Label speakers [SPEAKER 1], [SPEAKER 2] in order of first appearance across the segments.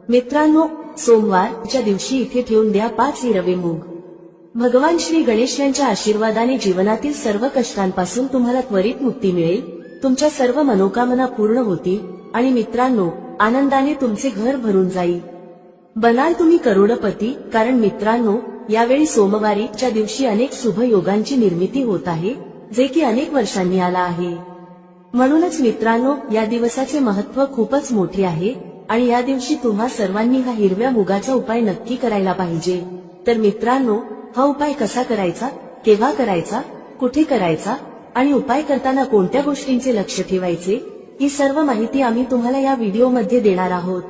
[SPEAKER 1] मित्रांनो, सोमवारच्या दिवशी इथे ठेवून द्या 5 हिरवे मूग. भगवान श्री गणेश यांच्या आशीर्वादाने जीवनातील सर्व कष्टांपासून तुम्हाला त्वरित मुक्ती मिळेल, तुमच्या सर्व मनोकामना पूर्ण होतील आणि मित्रांनो, आनंदाने तुमचे घर भरून जाईल. बनाल तुम्ही करोडपती. कारण मित्रांनो, यावेळी सोमवारीच्या दिवशी अनेक शुभ योगांची निर्मिती होत आहे, जे की अनेक वर्षांनी आला आहे. म्हणूनच मित्रांनो, या दिवसाचे महत्त्व खूपच मोठे आहे आणि या दिवशी तुम्हा सर्वांनी हा हिरव्या मुगाचा उपाय नक्की करायला पाहिजे. तर मित्रांनो, हा उपाय कसा करायचा, केव्हा करायचा, कुठे करायचा आणि उपाय करताना कोणत्या गोष्टींचे लक्ष ठेवायचे, ही सर्व माहिती आम्ही तुम्हाला या व्हिडिओमध्ये देणार आहोत.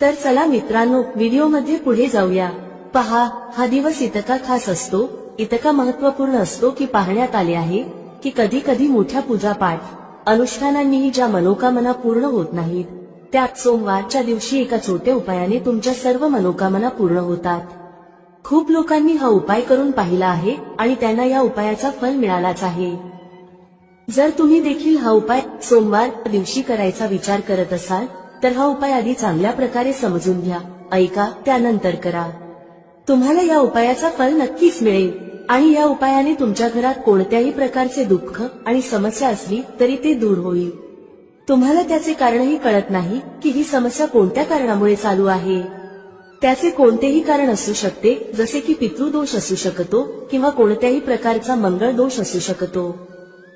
[SPEAKER 1] तर चला मित्रांनो, व्हिडिओमध्ये पुढे जाऊया. पहा, हा दिवस इतका खास असतो, इतका महत्त्वपूर्ण असतो की पाहण्यात आले आहे की कधी कधी मोठ्या पूजापाठ अनुष्ठानांनीही ज्या मनोकामना पूर्ण होत नाहीत, त्या सोमवारच्या दिवशी एका छोट्या उपायाने तुमच्या सर्व मनोकामना पूर्ण होतात. खूप लोकांनी हा उपाय करून पाहिला आहे आणि त्यांना या उपायाचा फल मिळालाच आहे. जर तुम्ही देखील हा उपाय सोमवार दिवशी करायचा विचार करत असाल तर हा उपाय आधी चांगल्या प्रकारे समजून घ्या, ऐका, त्यानंतर करा. तुम्हाला या उपायाचा फल नक्कीच मिळेल आणि या उपायाने तुमच्या घरात कोणत्याही प्रकारचे दुःख आणि समस्या असली तरी ते दूर होईल. तुम्हाला त्याचे कारणही कळत नाही की ही समस्या कोणत्या कारणामुळे चालू आहे. त्याचे कोणतेही कारण असू शकते, जसे की पितृदोष असू शकतो किंवा कोणत्याही प्रकारचा मंगळ दोष असू शकतो.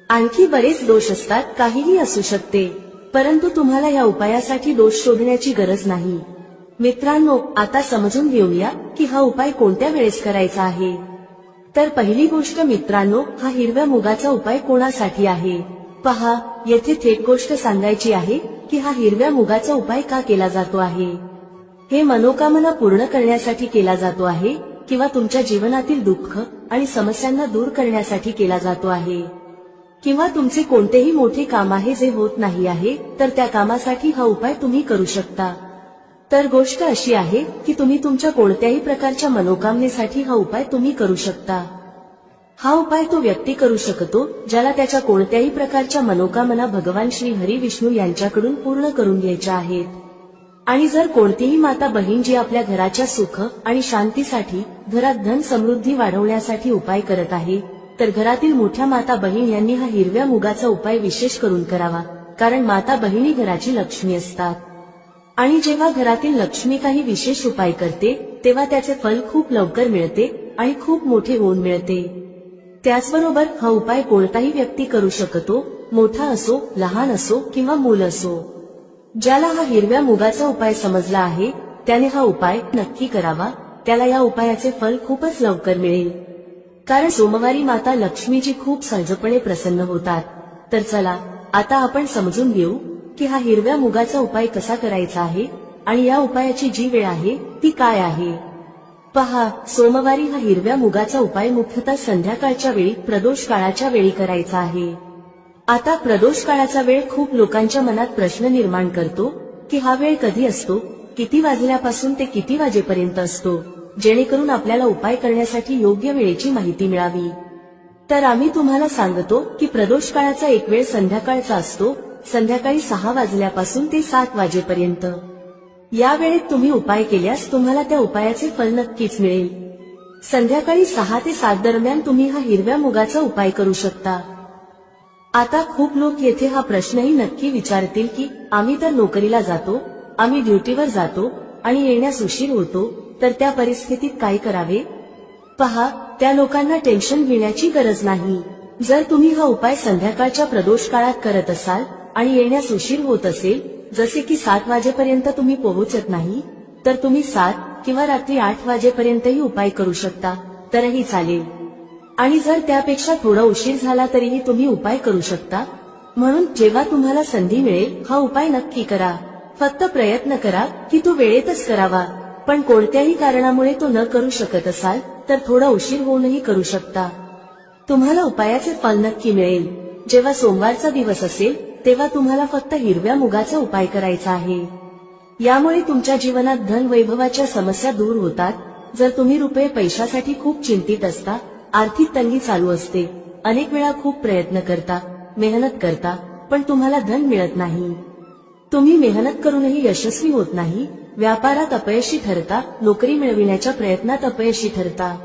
[SPEAKER 1] आणखी बरेच दोष असतात, काहीही असू शकते. परंतु तुम्हाला या उपायासाठी दोष शोधण्याची गरज नाही. मित्रांनो, आता समजून घेऊया की हा उपाय कोणत्या वेळेस करायचा आहे. तर पहिली गोष्ट मित्रांनो, हा हिरव्या मुगाचा उपाय कोणासाठी आहे. पहा, येथे थेट गोष्ट सांगायची आहे की हा हिरव्या मुगाचा उपाय का केला जातो आहे. हे मनोकामना पूर्ण करण्यासाठी केला जातो आहे किंवा तुमच्या जीवनातील दुःख आणि समस्यांना दूर करण्यासाठी केला जातो आहे, किंवा तुमचे कोणतेही मोठे काम आहे जे होत नाही आहे, तर त्या कामासाठी हा उपाय तुम्ही करू शकता. तर गोष्ट अशी आहे की तुम्ही तुमच्या कोणत्याही प्रकारच्या मनोकामनेसाठी हा उपाय तुम्ही करू शकता. हा उपाय तो व्यक्ती करू शकतो ज्याला त्याच्या कोणत्याही प्रकारच्या मनोकामना भगवान श्री हरी विष्णू यांच्याकडून पूर्ण करून घ्यायच्या आहेत. आणि जर कोणतीही माता बहीण जी आपल्या घराच्या सुख आणि शांतीसाठी, घरात धन समृद्धी वाढवण्यासाठी उपाय करत आहे, तर घरातील मोठ्या माता बहीण यांनी हा हिरव्या मुगाचा उपाय विशेष करून करावा. कारण माता बहिणी घराची लक्ष्मी असतात आणि जेव्हा घरातील लक्ष्मी काही विशेष उपाय करते तेव्हा त्याचे फल खूप लवकर मिळते आणि खूप मोठे होऊन मिळते. त्याचबरोबर हा उपाय कोणताही व्यक्ती करू शकतो, मोठा असो, लहान असो किंवा मूल असो. ज्याला हा हिरव्या मुगाचा उपाय समजला आहे त्याने हा उपाय नक्की करावा. त्याला या उपायाचे फल खूपच लवकर मिळेल. कारण सोमवारी माता लक्ष्मीजी खूप सहजपणे प्रसन्न होतात. तर चला, आता आपण समजून घेऊ की हा हिरव्या मुगाचा उपाय कसा करायचा आहे आणि या उपायाची जी वेळ आहे ती काय आहे. पहा, सोमवारी हा हिरव्या मुगाचा उपाय मुख्यतः संध्याकाळच्या वेळी, प्रदोष काळाच्या वेळी करायचा आहे. आता प्रदोष काळाचा वेळ खूप लोकांच्या मनात प्रश्न निर्माण करतो की हा वेळ कधी असतो, किती वाजल्यापासून ते किती वाजेपर्यंत असतो, जेणेकरून आपल्याला उपाय करण्यासाठी योग्य वेळेची माहिती मिळावी. तर आम्ही तुम्हाला सांगतो की प्रदोष काळाचा एक वेळ संध्याकाळचा असतो, संध्याकाळी 6 वाजल्यापासून ते 7 वाजेपर्यंत. या वेळेत तुम्ही उपाय केल्यास तुम्हाला त्या उपायाचे फल नक्कीच मिळेल. संध्याकाळी 6 ते 7 दरम्यान तुम्ही हा हिरव्या मुगाचा उपाय करू शकता. आता खूप लोक येथे हा प्रश्नही नक्की विचारतील की आम्ही तर नोकरीला जातो, आम्ही ड्युटीवर जातो आणि येण्यास उशीर होतो, तर त्या परिस्थितीत काय करावे. पहा, त्या लोकांना टेन्शन घेण्याची गरज नाही. जर तुम्ही हा उपाय संध्याकाळच्या प्रदोष काळात करत असाल आणि येण्यास उशीर होत असेल, जसे की 7 वाजेपर्यंत तुम्ही पोहोचत नाही, तर तुम्ही 7 किंवा रात्री 8 वाजेपर्यंतही उपाय करू शकता, तरही चालेल. आणि जर त्यापेक्षा थोडा उशीर झाला तरीही तुम्ही उपाय करू शकता. म्हणून जेव्हा तुम्हाला संधी मिळेल हा उपाय नक्की करा. फक्त प्रयत्न करा की तो वेळेतच करावा. पण कोणत्याही कारणामुळे तो न करू शकत असाल तर थोडा उशीर होऊनही करू शकता. तुम्हाला उपायाचे फल नक्की मिळेल. जेव्हा सोमवारचा दिवस असेल तेव्हा तुम्हाला फक्त हिरव्या मुगाचा उपाय करायचा आहे. यामुळे तुमच्या जीवनात धन वैभवाच्या समस्या दूर होतात. जर तुम्ही रुपये पैशासाठी खूप चिंतित असता, आर्थिक तंगी चालू असते, अनेक वेळा खूप प्रयत्न करता, मेहनत करता, पण तुम्हाला धन मिळत नाही, तुम्ही मेहनत करूनही यशस्वी होत नाही, व्यापारात अपयशी ठरता, नोकरी मिळविण्याच्या प्रयत्नात अपयशी ठरता.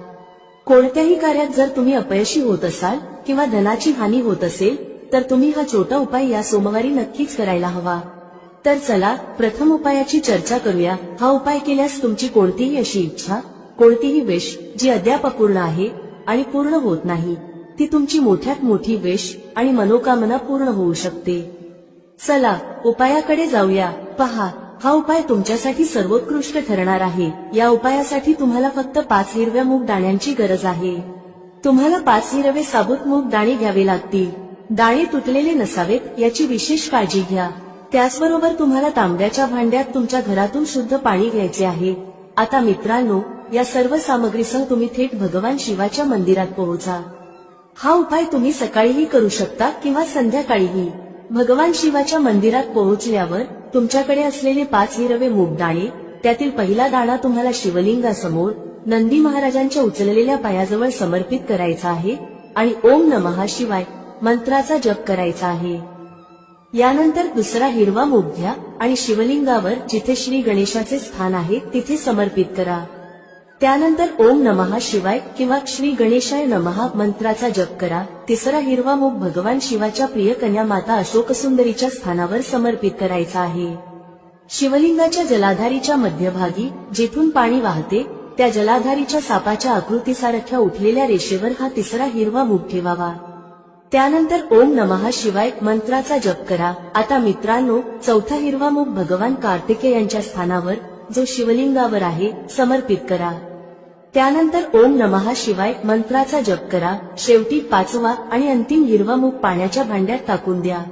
[SPEAKER 1] कोणत्याही कार्यात जर तुम्ही अपयशी होत असाल किंवा धनाची हानी होत असेल तर तुम्ही हा छोटा उपाय या सोमवारी नक्कीच करायला हवा. तर चला प्रथम उपायाची चर्चा करूया. हा उपाय केल्यास तुमची कोणतीही अशी इच्छा, कोणतीही विश जी अद्याप अपूर्ण आहे आणि पूर्ण होत नाही, ती तुमची मोठ्यात मोठी विश आणि मनोकामना पूर्ण होऊ शकते. चला उपायाकडे जाऊया. पहा, हा उपाय तुमच्यासाठी सर्वोत्कृष्ट ठरणार आहे. या उपायासाठी तुम्हाला फक्त 5 हिरव्या मूग दाण्यांची गरज आहे. तुम्हाला 5 हिरवे साबूत मूग दाणे घ्यावे लागतील. दाणे तुटलेले नसावेत याची विशेष काळजी घ्या. त्याचबरोबर तुम्हाला तांब्याच्या भांड्यात तुमच्या घरातून शुद्ध पाणी घ्यायचे आहे. आता मित्रांनो, या सर्व सामग्रीसह तुम्ही थेट भगवान शिवाच्या मंदिरात पोहोचा. हा उपाय तुम्ही सकाळीही करू शकता किंवा संध्याकाळीही. भगवान शिवाच्या मंदिरात पोहोचल्यावर तुमच्याकडे असलेले 5 हिरवे मूग दाणे, त्यातील पहिला दाणा तुम्हाला शिवलिंगासमोर नंदी महाराजांच्या उचललेल्या पायाजवळ समर्पित करायचा आहे आणि ओम नमः शिवाय मंत्राचा जप करायचा आहे. यानंतर दुसरा हिरवा मूग घ्या आणि शिवलिंगावर जिथे श्री गणेशाचे स्थान आहे तिथे समर्पित करा. त्यानंतर ओम नमः शिवाय किंवा श्री गणेशाय नमः मंत्राचा जप करा. तिसरा हिरवा मूग भगवान शिवाच्या प्रिय कन्या माता अशोकसुंदरीच्या स्थानावर समर्पित करायचा आहे. शिवलिंगाच्या जलाधारीच्या मध्यभागी जिथून पाणी वाहते त्या जलाधारीच्या सापाच्या आकृतीसारख्या उठलेल्या रेषेवर हा तिसरा हिरवा मूग ठेवावा. त्यानंतर ओम नमः शिवाय मंत्राचा जप करा. आता मित्रांनो, चौथा हिरवा मूग भगवान कार्तिकेय यांच्या स्थानावर जो शिवलिंगावर आहे समर्पित करा. त्यानंतर ओम नमः शिवाय मंत्राचा जप करा. शेवटी 5वा आणि अंतिम हिरवा मूग पाण्याच्या भांड्यात टाकून द्या.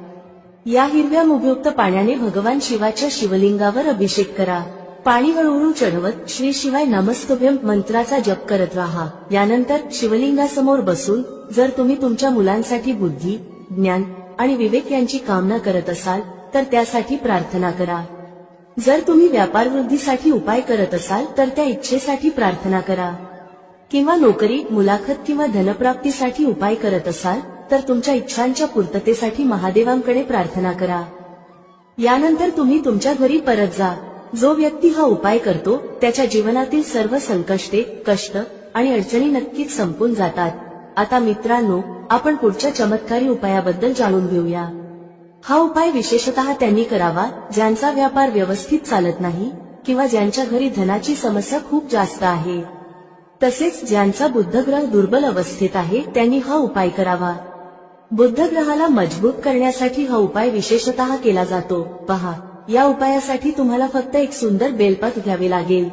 [SPEAKER 1] या हिरव्या मूगयुक्त पाण्याने भगवान शिवाच्या शिवलिंगावर अभिषेक करा. पाणी हळूहळू चढवत श्री शिवाय नमस्तुभ्यम मंत्राचा जप करत राहा. यानंतर शिवलिंगासमोर बसून जर तुम्ही तुमच्या मुलांसाठी बुद्धी, ज्ञान आणि विवेक यांची कामना करत असाल तर त्यासाठी प्रार्थना करा. जर तुम्ही व्यापार वृद्धीसाठी उपाय करत असाल तर त्या इच्छेसाठी प्रार्थना करा. किंवा नोकरी, मुलाखत किंवा धनप्राप्तीसाठी उपाय करत असाल तर तुमच्या इच्छांच्या पूर्ततेसाठी महादेवांकडे प्रार्थना करा. यानंतर तुम्ही तुमच्या घरी परत जा. जो व्यक्ती हा उपाय करतो त्याच्या जीवनातील सर्व संकष्टे, कष्ट आणि अडचणी नक्कीच संपून जातात. आता मित्रांनो, आपण पुढच्या चमत्कारी उपायाबद्दल जाणून घेऊया. हा उपाय विशेषतः त्यांनी करावा ज्यांचा व्यापार व्यवस्थित चालत नाही किंवा ज्यांच्या घरी धनाची समस्या खूप जास्त आहे. तसेच ज्यांचा बुधग्रह दुर्बल अवस्थेत आहे त्यांनी हा उपाय करावा. बुधग्रहाला मजबूत करण्यासाठी हा उपाय विशेषतः केला जातो. पहा, या उपायासाठी तुम्हाला फक्त एक सुंदर बेलपत्र घ्यावे लागेल.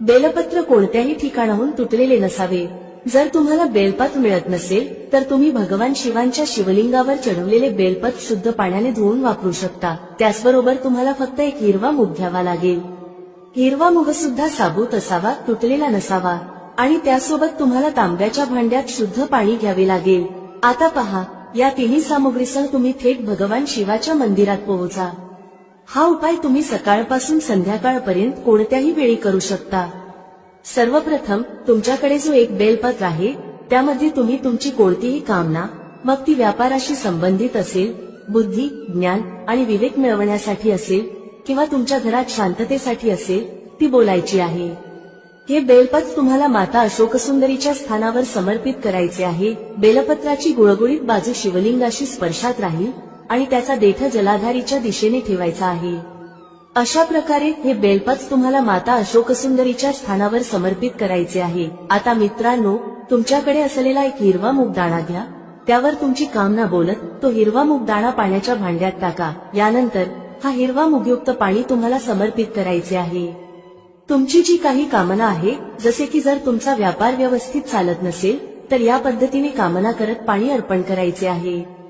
[SPEAKER 1] बेलपत्र कोणत्याही ठिकाणाहून तुटलेले नसावे. जर तुम्हाला बेलपत्र मिळत नसेल तर तुम्ही भगवान शिवांच्या शिवलिंगावर चढवलेले बेलपत्र शुद्ध पाण्याने धुवून वापरू शकता. त्याचबरोबर तुम्हाला फक्त एक हिरवा मूग घ्यावा लागेल. हिरवा मूग सुद्धा साबूत असावा, तुटलेला नसावा आणि त्यासोबत तुम्हाला तांब्याच्या भांड्यात शुद्ध पाणी घ्यावे लागेल. आता पहा, या तिन्ही सामुग्रीसह तुम्ही थेट भगवान शिवाच्या मंदिरात पोहोचा. हा उपाय तुम्ही सकाळपासून संध्याकाळपर्यंत कोणत्याही वेळी करू शकता. सर्वप्रथम तुमच्याकडे जो एक बेलपत्र आहे त्यामध्ये तुम्ही तुमची कोणतीही कामना, मग ती व्यापाराशी संबंधित असेल, बुद्धी, ज्ञान आणि विवेक मिळवण्यासाठी असेल किंवा तुमच्या घरात शांततेसाठी असेल, ती बोलायची आहे. हे बेलपत्र तुम्हाला माता अशोकसुंदरीच्या स्थानावर समर्पित करायचे आहे. बेलपत्राची गुळगुळीत बाजू शिवलिंगाशी स्पर्शात राहील आणि त्याचा देठ जलाधारीच्या दिशेने ठेवायचा आहे. अशा प्रकारे हे बेलपत्र तुम्हाला माता अशोकसुंदरीच्या स्थानावर समर्पित करायचे आहे. आता मित्रांनो, तुमच्याकडे असलेला एक हिरवा मूग दाणा घ्या. त्यावर तुमची कामना बोलत तो हिरवा मूग दाणा पाण्याच्या भांड्यात टाका. यानंतर हा हिरवा मूगयुक्त पाणी तुम्हाला समर्पित करायचे आहे. तुमची जी काही कामना आहे, जसे की जर तुमचा व्यापार व्यवस्थित चालत नसेल तर या पद्धतीने कामना करत पाणी अर्पण करायचे आहे.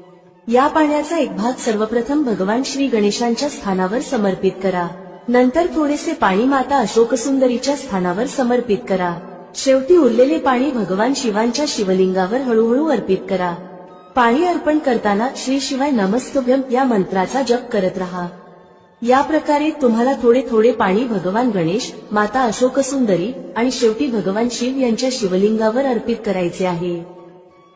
[SPEAKER 1] या पाण्याचा एक भाग सर्वप्रथम भगवान श्री गणेशांच्या स्थानावर समर्पित करा. नंतर थोडेसे पाणी माता अशोकसुंदरीच्या स्थानावर समर्पित करा. शेवटी उरलेले पाणी भगवान शिवांच्या शिवलिंगावर हळूहळू अर्पित करा. पाणी अर्पण करताना श्री शिवाय नमस्तुभ्यम या मंत्राचा जप करत रहा. या प्रकारे तुम्हाला थोडे थोडे पाणी भगवान गणेश, माता अशोकसुंदरी आणि शेवटी भगवान शिव यांच्या शिवलिंगावर अर्पित करायचे आहे.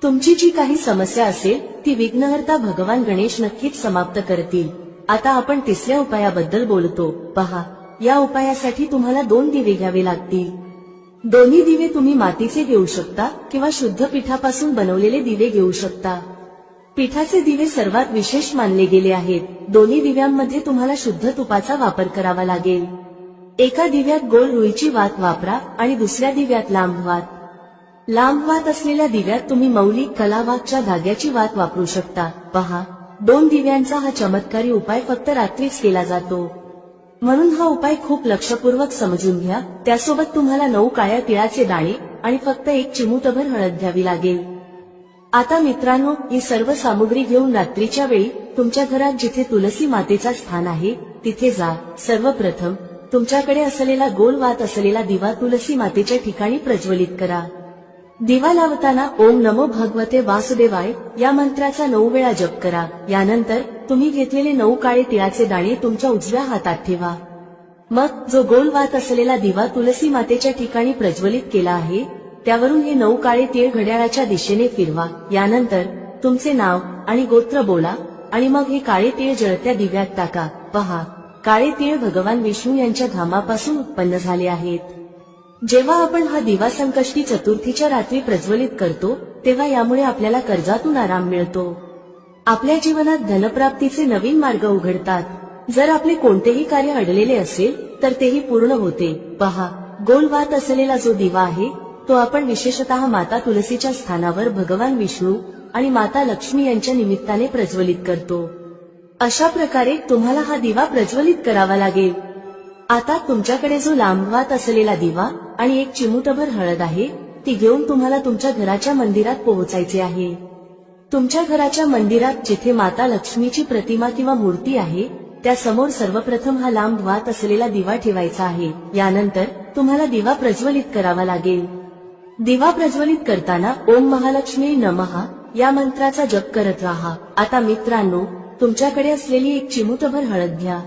[SPEAKER 1] तुमची जी काही समस्या असेल ती विघ्नहर्ता भगवान गणेश नक्कीच समाप्त करतील. आता आपण तिसऱ्या उपायाबद्दल बोलतो. पहा, या उपायासाठी तुम्हाला 2 दिवे घ्यावे लागतील. दोन्ही दिवे तुम्ही मातीचे घेऊ शकता किंवा शुद्ध पिठापासून बनवलेले दिवे घेऊ शकता. पिठाचे दिवे सर्वात विशेष मानले गेले आहेत. दोन्ही दिव्यांमध्ये तुम्हाला शुद्ध तुपाचा वापर करावा लागेल. एका दिव्यात गोल रुईची वात वापरा आणि दुसऱ्या दिव्यात लांब वात. लांब वात असलेल्या दिव्यात तुम्ही मौली कलावाच्या धाग्याची वात वापरू शकता. पहा, 2 दिव्यांचा हा चमत्कारी उपाय फक्त रात्रीच केला जातो, म्हणून हा उपाय खूप लक्षपूर्वक समजून घ्या. त्यासोबत तुम्हाला 9 काळ्या तिळाचे दाणे आणि फक्त 1 चिमूटभर हळद घ्यावी लागेल. आता मित्रांनो, ही सर्व सामुग्री घेऊन रात्रीच्या वेळी तुमच्या घरात जिथे तुलसी मातेचा स्थान आहे तिथे जा. सर्वप्रथम तुमच्याकडे असलेला गोल वात असलेला दिवा तुलसी मातेच्या ठिकाणी प्रज्वलित करा. दिवा लावताना ओम नमो भगवते वासुदेवाय या मंत्राचा 9 वेळा जप करा. यानंतर तुम्ही घेतलेले 9 काळे तिळाचे दाणे तुमच्या उजव्या हातात ठेवा. मग जो गोल वात असलेला दिवा तुलसी मातेच्या ठिकाणी प्रज्वलित केला आहे त्यावरून हे 9 काळे तीळ घड्याळाच्या दिशेने फिरवा. यानंतर तुमचे नाव आणि गोत्र बोला आणि मग हे काळे तीळ जळत्या दिव्यात टाका. पहा, काळे तीळ भगवान विष्णू यांच्या घामापासून उत्पन्न झाले आहेत. जेव्हा आपण हा दिवा संकष्टी चतुर्थीच्या रात्री प्रज्वलित करतो तेव्हा यामुळे आपल्याला कर्जातून आराम मिळतो. आपल्या जीवनात धनप्राप्तीचे नवीन मार्ग उघडतात. जर आपले कोणतेही कार्य अडलेले असेल तर तेही पूर्ण होते. पहा, गोल वात असलेला जो दिवा आहे तो आपण विशेषतः माता तुलसीच्या स्थानावर भगवान विष्णू आणि माता लक्ष्मी यांच्या निमित्ताने प्रज्वलित करतो. अशा प्रकारे तुम्हाला हा दिवा प्रज्वलित करावा लागेल. आता तुमच्याकडे जो लांब वात असलेला दिवा आणि 1 चिमूटभर हळद आहे ती घेऊन तुम्हाला तुमच्या घराच्या मंदिरात पोहोचायचे आहे. तुमच्या घराच्या मंदिरात जिथे माता लक्ष्मीची प्रतिमा किंवा मूर्ती आहे त्या समोर सर्वप्रथम हा लांब वात असलेला दिवा ठेवायचा आहे. यानंतर तुम्हाला दिवा प्रज्वलित करावा लागेल. दिवा प्रज्वलित करताना ओम महालक्ष्मी नमः या मंत्राचा जप करत राहा. आता मित्रांनो, तुमच्याकडे असलेली 1 चिमूटभर हळद घ्या.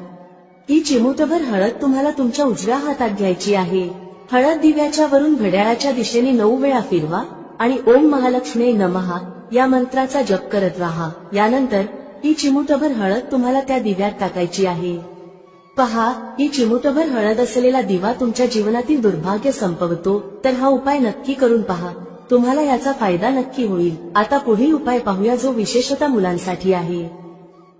[SPEAKER 1] ही चिमूटभर हळद तुम्हाला तुमच्या उजव्या हातात घ्यायची आहे. हळद दिव्याच्या वरून घड्याळाच्या दिशेने 9 वेळा फिरवा आणि ओम महालक्ष्मी नमः या मंत्राचा जप करत राहा. यानंतर ही चिमूटभर हळद तुम्हाला त्या दिव्यात टाकायची आहे. पहा, ही चिमूटभर हळद असलेला दिवा तुमच्या जीवनातील दुर्भाग्य संपवतो. तर हा उपाय नक्की करून पहा, तुम्हाला याचा फायदा नक्की होईल. आता पुढील उपाय पाहूया जो विशेषतः मुलांसाठी आहे.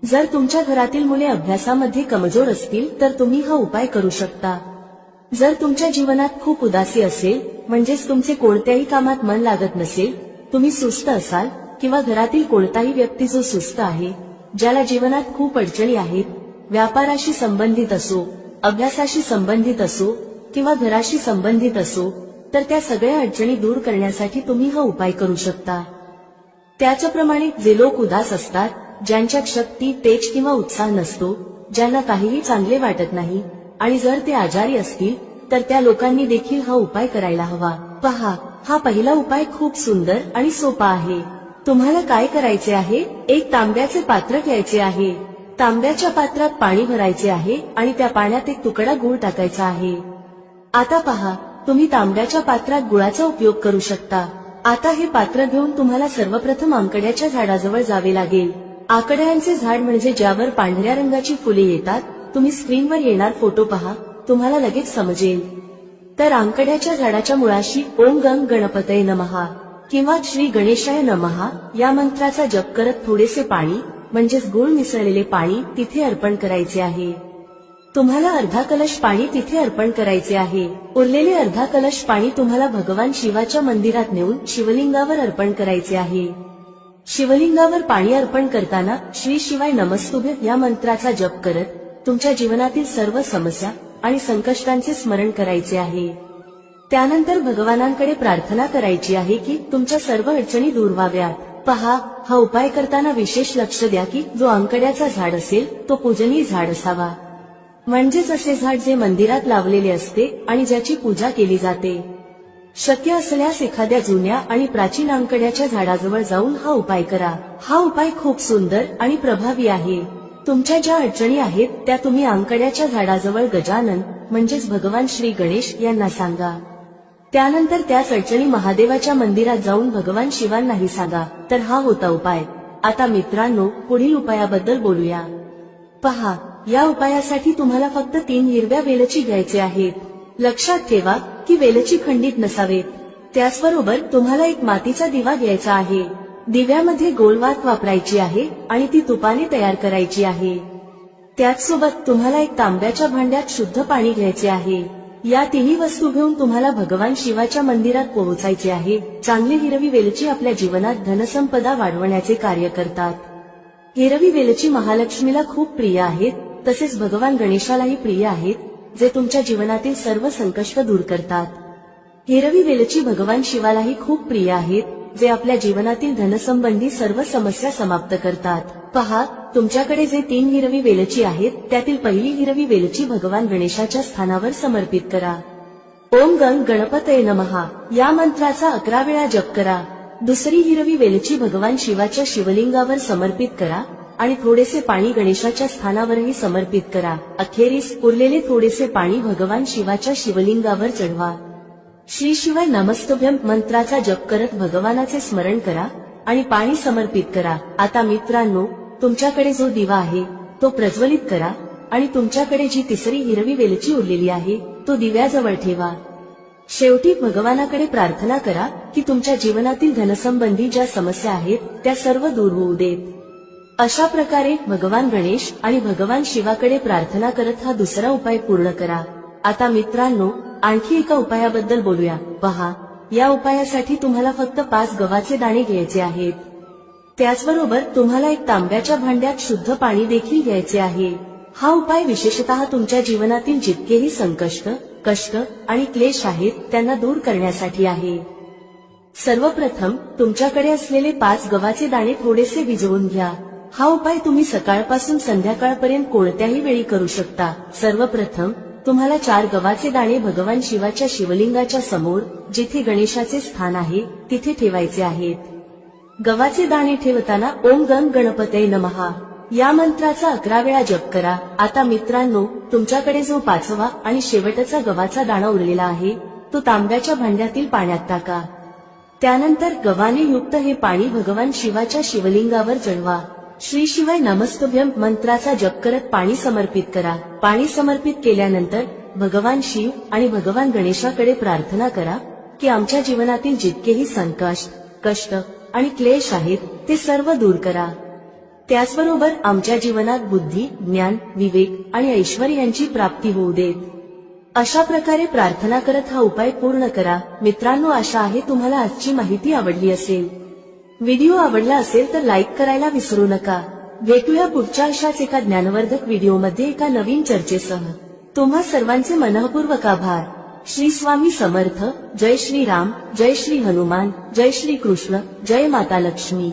[SPEAKER 1] जर तुमच्या घरातील मुले अभ्यासामध्ये कमजोर असतील तर तुम्ही हा उपाय करू शकता. जर तुमच्या जीवनात खूप उदासी असेल, म्हणजेच तुमचे कोणत्याही कामात मन लागत नसेल, तुम्ही सुस्त असाल किंवा घरातील कोणताही व्यक्ती जो सुस्त आहे, ज्याला जीवनात खूप अडचणी आहेत, व्यापाराशी संबंधित असो, अभ्यासाशी संबंधित असो किंवा घराशी संबंधित असो, तर त्या सगळ्या अडचणी दूर करण्यासाठी तुम्ही हा उपाय करू शकता. त्याचप्रमाणे जे लोक उदास असतात, ज्यांच्यात शक्ती, तेज किंवा उत्साह नसतो, ज्यांना काहीही चांगले वाटत नाही आणि जर ते आजारी असतील तर त्या लोकांनी देखील हा उपाय करायला हवा. पहा, हा पहिला उपाय खूप सुंदर आणि सोपा आहे. तुम्हाला काय करायचे आहे? 1 तांब्याचे पात्र घ्यायचे आहे. तांब्याच्या पात्रात पाणी भरायचे आहे आणि त्या पाण्यात 1 तुकडा गूळ टाकायचा आहे. आता पहा, तुम्ही तांब्याच्या पात्रात गुळाचा उपयोग करू शकता. आता हे पात्र घेऊन तुम्हाला सर्वप्रथम आंकड्याच्या झाडाजवळ जावे लागेल. आकड्यांचे झाड म्हणजे ज्यावर पांढऱ्या रंगाची फुले येतात. तुम्ही स्क्रीनवर येणार फोटो पहा, तुम्हाला लगेच समजेल. तर आंकड्याच्या झाडाच्या मुळाशी ओम गंग गणपतये नमः किंवा श्री गणेशाय नमः या मंत्राचा जप करत थोडेसे पाणी म्हणजेच गुळ मिसळलेले पाणी तिथे अर्पण करायचे आहे. तुम्हाला अर्धा कलश पाणी तिथे अर्पण करायचे आहे. उरलेले अर्धा कलश पाणी तुम्हाला भगवान शिवाच्या मंदिरात नेऊन शिवलिंगावर अर्पण करायचे आहे. शिवलिंगावर पाणी अर्पण करताना श्री शिवाय नमस्तुभ्य या मंत्राचा जप करत तुमच्या जीवनातील सर्व समस्या आणि संकष्टांचे स्मरण करायचे आहे. त्यानंतर भगवानांकडे प्रार्थना करायची आहे की तुमच्या सर्व अडचणी दूर व्हाव्यात. पहा, हा उपाय करताना विशेष लक्ष द्या की जो आंकड्याचा झाड असेल तो पूजनीय झाड असावा, म्हणजेच असे झाड जे मंदिरात लावलेले असते आणि ज्याची पूजा केली जाते. शक्य असल्यास एखाद्या जुन्या आणि प्राचीन आंकड्याच्या झाडाजवळ जाऊन हा उपाय करा. हा उपाय खूप सुंदर आणि प्रभावी आहे. तुमच्या ज्या अडचणी आहेत त्या तुम्ही आंकड्याच्या झाडाजवळ गजानन म्हणजेच भगवान श्री गणेश यांना सांगा. त्यानंतर त्याच अडचणी महादेवाच्या मंदिरात जाऊन भगवान शिवांनाही सांगा. तर हा होता उपाय. आता मित्रांनो, पुढील उपायाबद्दल बोलूया. पहा, या उपायासाठी तुम्हाला फक्त 3 हिरव्या वेलची घ्यायचे आहेत. लक्षात ठेवा की वेलची खंडित नसावेत. त्याचबरोबर तुम्हाला एक मातीचा दिवा घ्यायचा आहे. दिव्यामध्ये गोल वात वापरायची आहे आणि ती तुपाने तयार करायची आहे. त्याचसोबत तुम्हाला एक तांब्याच्या भांड्यात शुद्ध पाणी घ्यायचे आहे. या तिन्ही वस्तू घेऊन तुम्हाला भगवान शिवाच्या मंदिरात पोहोचायचे आहे. चांगली हिरवी वेलची आपल्या जीवनात धनसंपदा वाढवण्याचे कार्य करतात. हिरवी वेलची महालक्ष्मीला खूप प्रिय आहेत, तसेच भगवान गणेशालाही प्रिय आहेत, जे तुमच्या जीवनातील सर्व संकष्ट दूर करतात. हिरवी वेलची भगवान शिवालाही खूप प्रिय आहेत, जे आपल्या जीवनातील धनसंबंधी सर्व समस्या समाप्त करतात. पहा, तुमच्याकडे जे 3 हिरवी वेलची आहेत त्यातील पहिली हिरवी वेलची भगवान गणेशाच्या स्थानावर समर्पित करा. ओम गण गणपतये नमः या मंत्राचा 11 वेळा जप करा. दुसरी हिरवी वेलची भगवान शिवाच्या शिवलिंगावर समर्पित करा आणि थोडेसे पाणी गणेशाच्या स्थानावरही समर्पित करा. अखेरीस उरलेले थोडेसे पाणी भगवान शिवाच्या शिवलिंगावर चढवा. श्री शिवाय नमस्तुभ्यम मंत्राचा जप करत भगवानाचे स्मरण करा आणि पाणी समर्पित करा. आता मित्रांनो, तुमच्याकडे जो दिवा आहे तो प्रज्वलित करा आणि तुमच्याकडे जी तिसरी हिरवी वेलची उरलेली आहे तो दिव्याजवळ ठेवा. शेवटी भगवानाकडे प्रार्थना करा की तुमच्या जीवनातील धनसंबंधी ज्या समस्या आहेत त्या सर्व दूर होऊ देत. अशा प्रकारे भगवान गणेश आणि भगवान शिवाकडे प्रार्थना करत हा दुसरा उपाय पूर्ण करा. आता मित्रांनो, आणखी एका उपायाबद्दल बोलूया. पहा, या उपायासाठी तुम्हाला फक्त 5 गव्हाचे दाणे घ्यायचे आहेत. त्याचबरोबर तुम्हाला एक तांब्याच्या भांड्यात शुद्ध पाणी देखील घ्यायचे आहे. हा उपाय विशेषतः तुमच्या जीवनातील जितकेही संकष्ट, कष्ट आणि क्लेश आहेत त्यांना दूर करण्यासाठी आहे. सर्वप्रथम तुमच्याकडे असलेले 5 गव्हाचे दाणे थोडेसे भिजवून घ्या. हा उपाय तुम्ही सकाळपासून संध्याकाळपर्यंत कोणत्याही वेळी करू शकता. सर्वप्रथम तुम्हाला 4 गव्हाचे दाणे भगवान शिवाच्या शिवलिंगाच्या समोर, जिथे गणेशाचे स्थान आहे, तिथे ठेवायचे आहेत. गव्हाचे दाणे ठेवताना ओम गण गणपतये नमः या मंत्राचा 11 वेळा जप करा. आता मित्रांनो, तुमच्याकडे जो 5वा आणि शेवटचा गव्हाचा दाणा उरलेला आहे तो तांब्याच्या भांड्यातील पाण्यात टाका. त्यानंतर गव्हाने युक्त हे पाणी भगवान शिवाच्या शिवलिंगावर चढवा. श्री शिवाय नमस्तुभ्यम मंत्राचा जप करत पाणी समर्पित करा. पाणी समर्पित केल्यानंतर भगवान शिव आणि भगवान गणेशाकडे प्रार्थना करा की आमच्या जीवनातील जितकेही संकष्ट, कष्ट आणि क्लेश आहेत ते सर्व दूर करा. त्याचबरोबर आमच्या जीवनात बुद्धी, ज्ञान, विवेक आणि ऐश्वर्य यांची प्राप्ती होऊ देत. अशा प्रकारे प्रार्थना करत हा उपाय पूर्ण करा. मित्रांनो, आशा आहे तुम्हाला आजची माहिती आवडली असेल. व्हिडिओ आवडला असेल तर लाईक करायला विसरू नका. भेटूया पुढच्या अशाच एका ज्ञानवर्धक व्हिडिओमध्ये एका नवीन चर्चेसह. तुम्हा सर्वांचे मनःपूर्वक आभार. श्री स्वामी समर्थ. जय श्री राम, जय श्री हनुमान, जय श्री कृष्ण, जय माता लक्ष्मी.